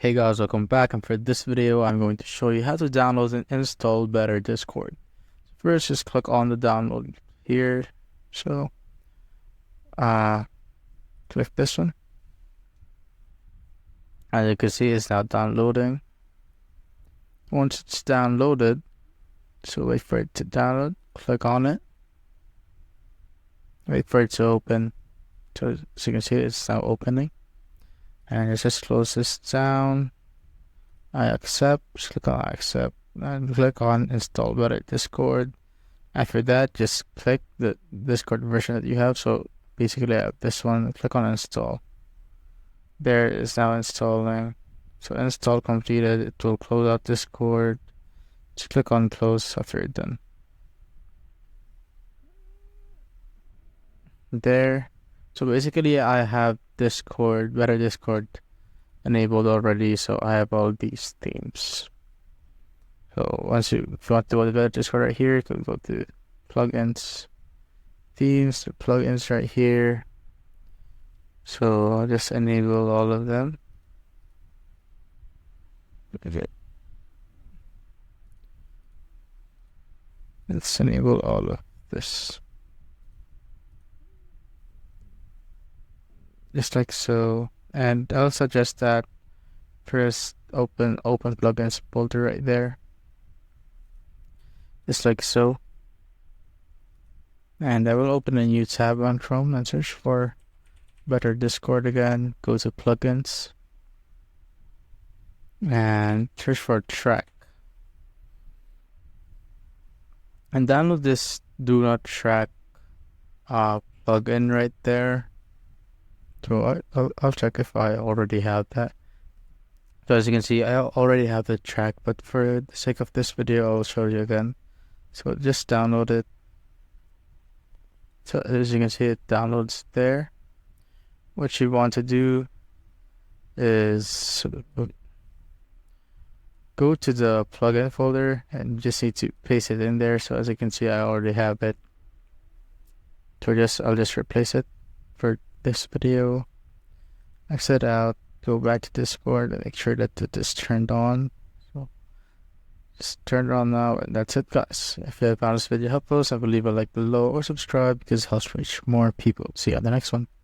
Hey guys, welcome back, and for this video I'm going to show you how to download and install Better Discord. First, just click on the download here. So uh click this one. As you can see, it's now downloading. Once it's downloaded, so wait for it to download, click on it, wait for it to open. So as you can see, it's now opening. And just close this down. I accept, just click on accept, and click on install Better Discord. After that, just click the Discord version that you have. So basically I have this one. Click on install. There, is now installing. So install completed. It will close out Discord. Just click on close after it's done. There. So basically I have Discord, Better Discord enabled already. So I have all these themes. So if you want to go to Better Discord right here, you can go to plugins, themes, plugins right here. So I'll just enable all of them. Okay. Let's enable all of this. Just like so. And I'll suggest that first open plugins folder right there. Just like so. And I will open a new tab on Chrome and search for Better Discord again. Go to plugins and search for track. And download this Do Not Track plugin right there. So I'll check if I already have that. So as you can see, I already have the track, but for the sake of this video, I'll show you again. So just download it. So as you can see, it downloads there. What you want to do is go to the plugin folder and you just need to paste it in there. So as you can see, I already have it. So I'll just replace it for this video. Exit out, go back to Discord and make sure that it is turned on. So just turn it on now, and that's it, guys. If you have found this video helpful, so leave a like below or subscribe because it helps reach more people. See you on the next one.